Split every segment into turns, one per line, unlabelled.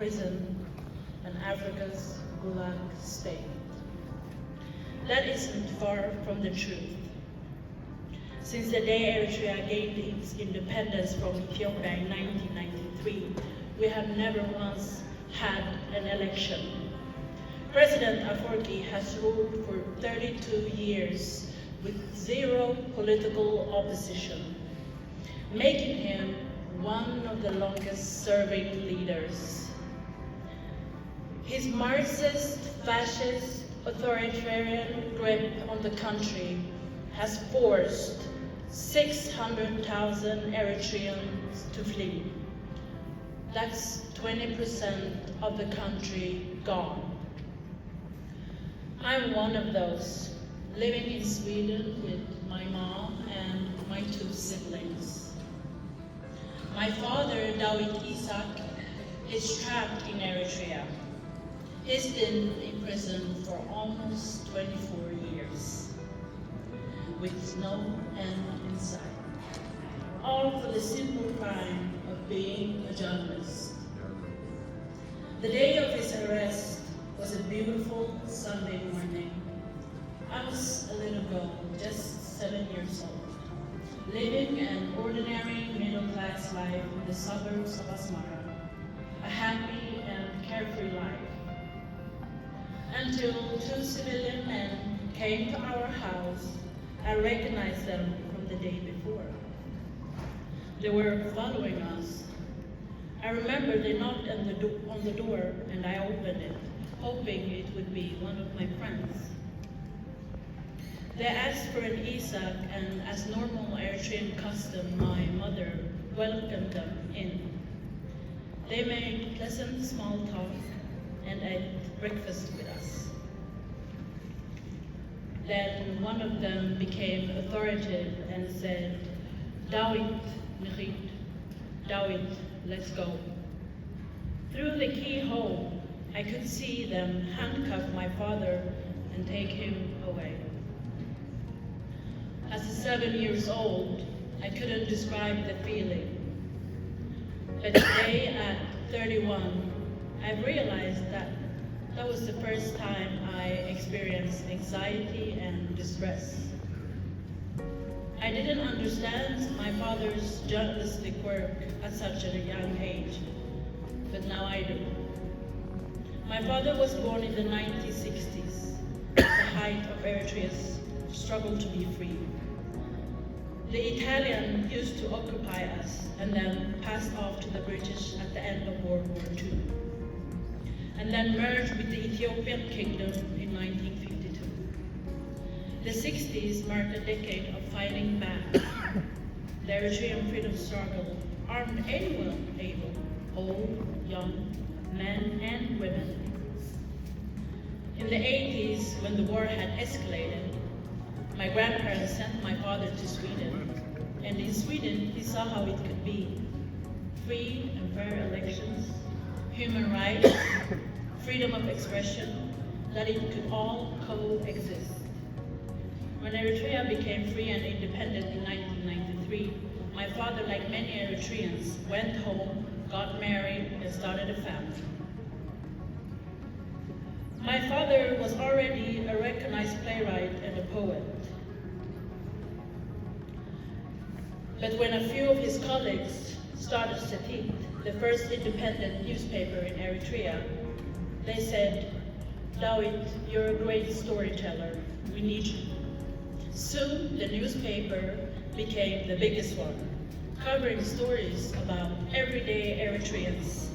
prison and Africa's Gulag state. That isn't far from the truth. Since the day Eritrea gained its independence from Ethiopia in 1993, we have never once had an election. President Afwerki has ruled for 32 years with zero political opposition, making him one of the longest serving leaders. His Marxist, fascist, authoritarian grip on the country has forced 600,000 Eritreans to flee. That's 20% of the country gone. I'm one of those, living in Sweden with my mom and my 2 siblings. My father, Dawit Isaak, is trapped in Eritrea. He's been in prison for almost 24 years, with no end in sight, all for the simple crime of being a journalist. The day of his arrest was a beautiful Sunday morning. I was a little girl, just 7 years old, living an ordinary middle-class life in the suburbs of Asmara, a happy and carefree life. Until 2 civilian men came to our house, I recognized them from the day before. They were following us. I remember they knocked on the door and I opened it, hoping it would be one of my friends. They asked for an Isaac, and as normal Eritrean custom, my mother welcomed them in. They made pleasant small talk and ate breakfast with us. Then one of them became authoritative and said, "Dawit, Nechit, Dawit, let's go." Through the keyhole, I could see them handcuff my father and take him away. As 7 years old, I couldn't describe the feeling. But today at 31, I realized that that was the first time I experienced anxiety and distress. I didn't understand my father's journalistic work at such a young age, but now I do. My father was born in the 1960s, at the height of Eritrea's struggle to be free. The Italians used to occupy us and then passed off to the British at the end of World War II, and then merged with the Ethiopian kingdom in 1952. The 60s marked a decade of fighting back. The Eritrean freedom struggle armed anyone able, old, young, men and women. In the 80s, when the war had escalated, my grandparents sent my father to Sweden, and in Sweden he saw how it could be. Free and fair elections, human rights, freedom of expression, that it could all coexist. When Eritrea became free and independent in 1993, my father, like many Eritreans, went home, got married, and started a family. My father was already a recognized playwright and a poet. But when a few of his colleagues started Setit, the first independent newspaper in Eritrea, they said, "Dawit, you're a great storyteller. We need you." Soon, the newspaper became the biggest one, covering stories about everyday Eritreans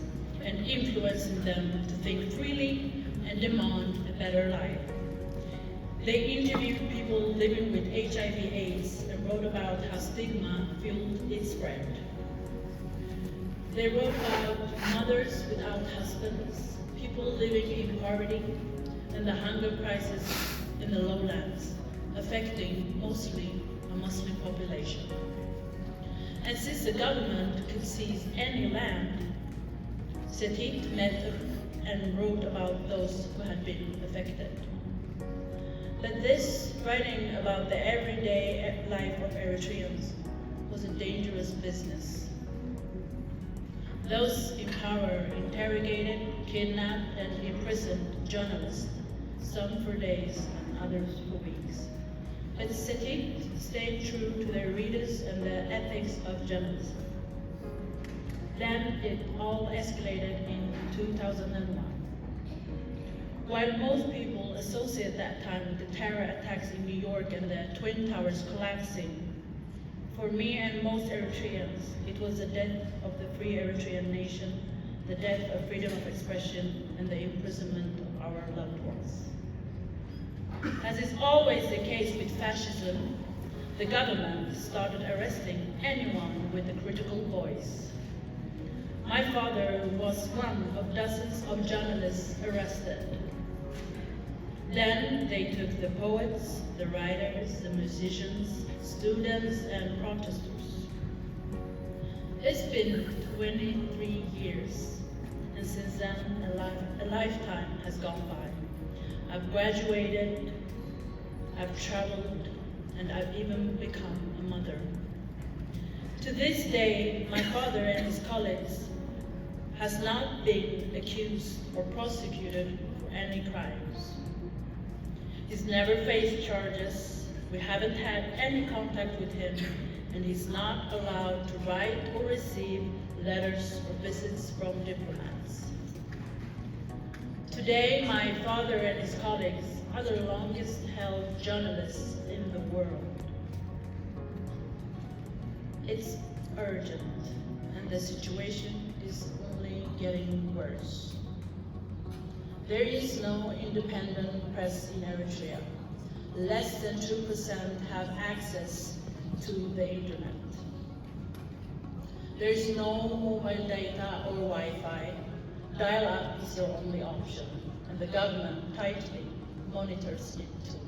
and influencing them to think freely and demand a better life. They interviewed people living with HIV/AIDS and wrote about how stigma fueled its spread. They wrote about mothers without husbands, people living in poverty, and the hunger crisis in the lowlands, affecting mostly a Muslim population. And since the government could seize any land, Setit met and wrote about those who had been affected. But this writing about the everyday life of Eritreans was a dangerous business. Those in power interrogated, kidnapped, and imprisoned journalists, some for days and others for weeks. But the city stayed true to their readers and the ethics of journalism. Then it all escalated in 2001. While most people associate that time with the terror attacks in New York and the Twin Towers collapsing, for me and most Eritreans, it was the death of the free Eritrean nation, the death of freedom of expression, and the imprisonment of our loved ones. As is always the case with fascism, the government started arresting anyone with a critical voice. My father was one of dozens of journalists arrested. Then they took the poets, the writers, the musicians, students, and protesters. It's been 23 years, and since then a lifetime has gone by. I've graduated, I've traveled, and I've even become a mother. To this day, my father and his colleagues has not been accused or prosecuted for any crimes. He's never faced charges, we haven't had any contact with him, and he's not allowed to write or receive letters or visits from diplomats. Today, my father and his colleagues are the longest held journalists in the world. It's urgent, and the situation is only getting worse. There is no independent press in Eritrea. Less than 2% have access to the internet. There is no mobile data or Wi-Fi. Dial-up is the only option, and the government tightly monitors it too.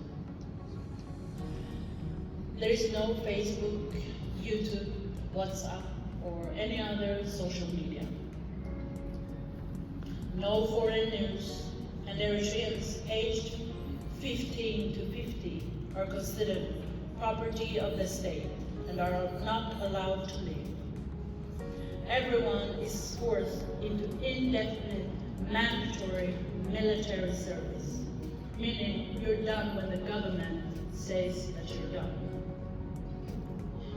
There is no Facebook, YouTube, WhatsApp, or any other social media. No foreign news, and Eritreans aged 15 to 50 are considered property of the state and are not allowed to leave. Everyone is forced into indefinite mandatory military service, meaning you're done when the government says that you're done.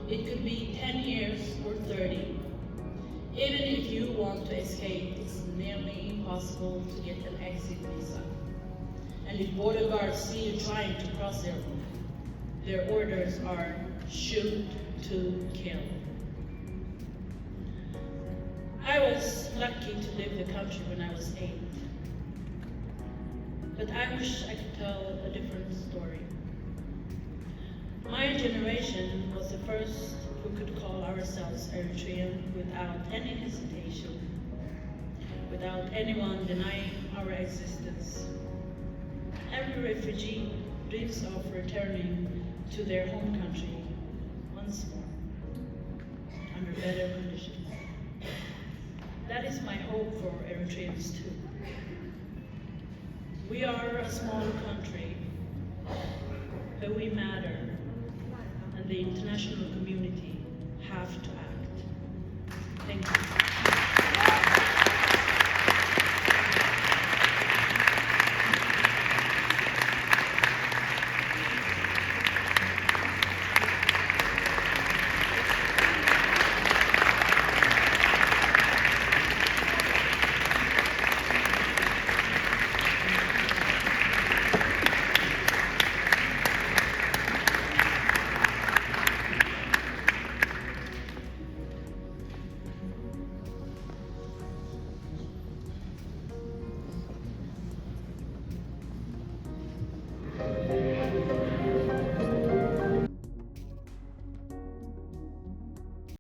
It could be 10 years or 30. Even if you want to escape, it's nearly impossible to get an exit visa. And if border guards see you trying to cross their orders are shoot to kill. I was lucky to leave the country when I was 8. But I wish I could tell a different story. My generation was the first who could call ourselves Eritrean without any hesitation, without anyone denying our existence. Every refugee dreams of returning to their home country once more, under better conditions. That is my hope for Eritreans too. We are a small country, but we matter, and the international community